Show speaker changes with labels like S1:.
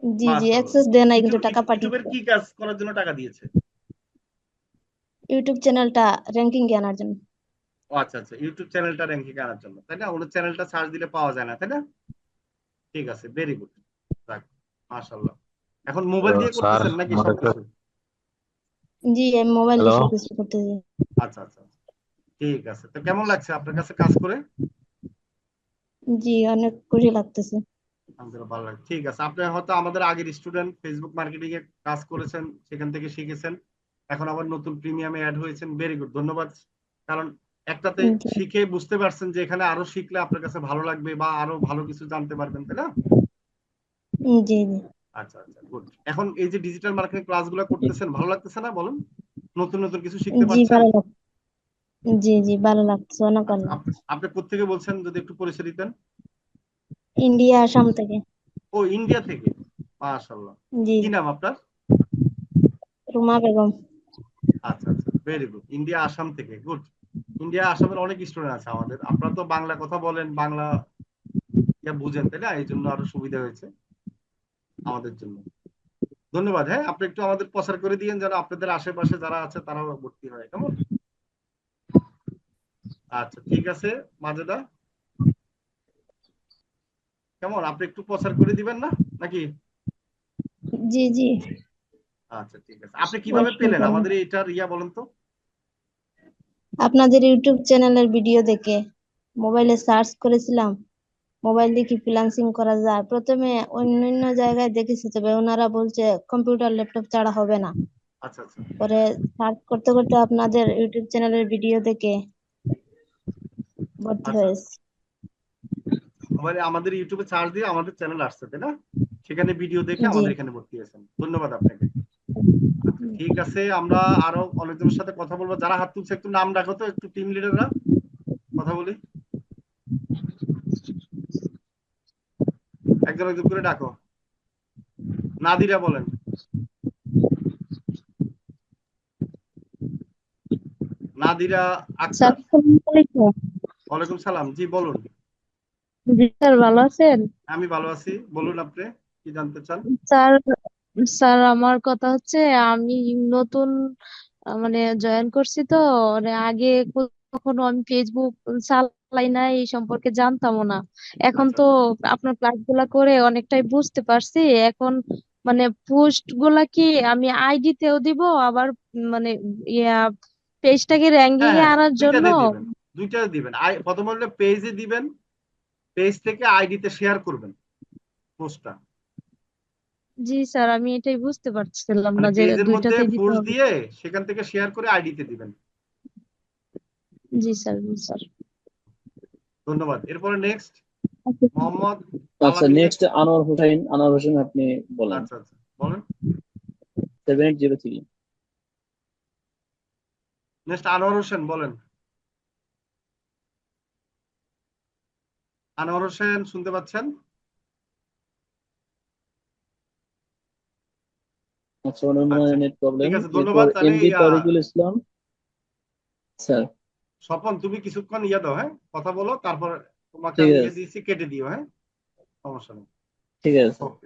S1: জি জি,
S2: মাশাআল্লাহ।
S1: অ্যাক্সেস দেয় নাই
S2: ইউটিউব
S1: কিন্তু টাকা
S2: ইউটিউবের
S1: পাঠিয়েছে।
S2: কি কাজ করার জন্য টাকা দিয়েছে?
S1: ইউটিউব চ্যানেলটা র্যাঙ্কিং এ আনার জন্য।
S2: ও আচ্ছা আচ্ছা, ইউটিউব চ্যানেলটা র্যাঙ্কিং আনার জন্য, তাই না? ওনার চ্যানেলটা সার্চ দিলে পাওয়া যায় না, তাই না? ঠিক আছে, ভেরি গুড। যাক, মাশাআল্লাহ। এখন মোবাইল দিয়ে
S3: স্যার,
S2: করতেছেন নাকি
S3: আমার একটা
S2: সবকিছু?
S1: জি, আমি মোবাইল
S3: হ্যালো।
S1: দিয়ে সবকিছু করতেছি।
S2: আচ্ছা আচ্ছা আচ্ছা। ঠিক আছে, তো কেমন লাগছে আপনার কাছে কাজ করে?
S1: জি, অনেক খুশি লাগতেছে।
S2: আলহামদুলিল্লাহ, ভালো লাগে। ঠিক আছে, আপনি হয়তো আমাদের আগের স্টুডেন্ট, ফেসবুক মার্কেটিং এ কাজ করেছেন, সেখান থেকে শিখেছেন, এখন আবার নতুন প্রিমিয়ামে অ্যাড হয়েছেন, ভেরি গুড, ধন্যবাদ। কারণ একটাতে
S1: জি
S2: শিখে বুঝতে পারছেন যে এখানে আরো শিখলে আপনার কাছে ভালো লাগবে বা আরো ভালো কিছু জানতে পারবেন, তাই না?
S1: জি জি।
S2: আচ্ছা আচ্ছা, গুড। এখন এই যে ডিজিটাল মার্কেটিং ক্লাসগুলো
S3: জি।
S2: করতেছেন, ভালো লাগতেছে না বলুন? নতুন নতুন কিছু শিখতে
S1: জি
S2: পারছেন?
S1: ভালো লাগ জি জি, ভালো লাগছে, অনেক ভালো
S2: আচ্ছা, আপনি
S1: লাগছে।
S2: আপনি কোত্থেকে বলছেন যদি একটু পরিচয় দিতেন?
S1: ইন্ডিয়া, আসাম থেকে।
S2: ও, ইন্ডিয়া থেকে। মাশাআল্লাহ।
S1: জি,
S2: কি নাম আপনার?
S1: রুমা বেগম।
S2: আচ্ছা আচ্ছা, ভেরি গুড। ইন্ডিয়া আসাম থেকে, গুড। ইন্ডিয়া আসামের অনেক স্টুডেন্ট আছে আমাদের। আপনারা তো বাংলা কথা বলেন, বাংলা বুঝেন, তাই না? এই জন্য আরো সুবিধা হয়েছে আমাদের জন্য। ধন্যবাদ। হ্যাঁ, আপনি একটু আমাদের প্রচার করে দিয়েন যেন আপনাদের আশেপাশে যারা আছে তারাও ভর্তি হয়, কেমন? আচ্ছা, ঠিক আছে। মাজেদা, কেমন, আপনি একটু প্রচার করে দিবেন না নাকি?
S1: জি জি,
S2: আচ্ছা, ঠিক আছে। আপনি কিভাবে
S1: অবশ্যই
S2: পেলেন
S1: করবো।
S2: আমাদের এটার বলেন তো?
S1: আপনাদের ইউটিউব চ্যানেলের ভিডিও দেখে মোবাইলে সার্চ করেছিলাম। মোবাইল দিয়ে কি ফ্রিল্যান্সিং করা যায়, প্রথমে অন্যান্য জায়গায় দেখেছি, তবে ওনারা বলছে কম্পিউটার ল্যাপটপ ছাড়া হবে না।
S2: আচ্ছা আচ্ছা।
S1: পরে সার্চ করতে করতে আপনাদের ইউটিউব চ্যানেলের ভিডিও দেখে ভর্তি
S2: আচ্ছা আচ্ছা,
S1: হয়েছে।
S2: মানে আমাদের ইউটিউবে সার্চ দিয়ে আমাদের চ্যানেল আসছে, তাই না? সেখানে ভিডিও দেখে
S1: জি
S2: আমাদের এখানে ভর্তি হয়েছেন, ধন্যবাদ আপনাকে। আচ্ছা, ঠিক আছে, আমরা আরো অনেকজনের সাথে কথা বলবো। যারা হাত তুলছে একটু নাম ডাকো তো, একটু টিম লিডাররা কথা বলি। একজন একজন করে ডাকো। নাদিরা বলেন। নাদিরা
S1: স্যার,
S2: আক্তার।
S1: আসসালামু আলাইকুম।
S2: ওয়ালাইকুম সালাম, জি বলুন।
S1: জি স্যার, ভালো আছেন?
S2: আমি ভালো আছি, বলুন আপনি কি জানতে চান?
S1: স্যার, স্যার আমার কথা হচ্ছে, আমি নতুন মানে জয়েন করছি তো, মানে আগে কখনো আমি ফেসবুক চালাই না, এই সম্পর্কে জানতামও না। এখন
S2: আচ্ছা
S1: তো আপনার ক্লাস গুলা করে অনেকটাই বুঝতে পারছি। এখন মানে পোস্ট গুলা কি আমি আইডিতেও দিব, আবার মানে ইয়া পেজটাকে র্যাঙ্কিং
S2: হ্যাঁ
S1: এ
S2: হ্যাঁ,
S1: আনার জন্য।
S2: দুইটাতে দিবেন। দুইটাতে দিবেন। প্রথম হলো পেজে দিবেন, পেজ থেকে আইডিতে শেয়ার করবেন পোস্টটা।
S1: জি স্যার, আমি এটাই বুঝতে পারছিলাম
S2: মানে
S1: না যে
S2: পেজের মধ্যে
S1: দুইটাতেই দিতে
S2: ফোর্স
S1: হবে।
S2: দিয়ে সেখান থেকে শেয়ার করে আইডিতে দিবেন।
S1: জি স্যার, জি স্যার।
S2: ধন্যবাদ। এরপরে নেক্সট
S1: আচ্ছা,
S2: মোহাম্মদ
S3: আচ্ছা,
S2: আলামিনের।
S3: নেক্সট আনোয়ার হোসেন। আনোয়ার হোসেন, আপনি বলেন।
S2: আচ্ছা আচ্ছা, বলেন।
S3: 7803।
S2: নেক্সট আনোয়ার হোসেন, বলেন। আনোয়ার হোসেন, শুনতে পাচ্ছেন?
S3: আচ্ছা, ওনার মনে
S2: আচ্ছা,
S3: হয় নেট প্রবলেম।
S2: ঠিক আছে,
S3: এরপর
S2: ধন্যবাদ। তাহলে
S3: এমডি তারিকুল ইসলাম। স্যার।
S2: স্বপন, তুমি কিছুক্ষণ দাও, হ্যাঁ, কথা বলো, তারপর তোমাকে
S3: ঠিক
S2: আমি
S3: আছে।
S2: দিয়েছি, কেটে দিও, হ্যাঁ, সমস্যা নেই।
S3: ঠিক আছে।
S2: ওকে।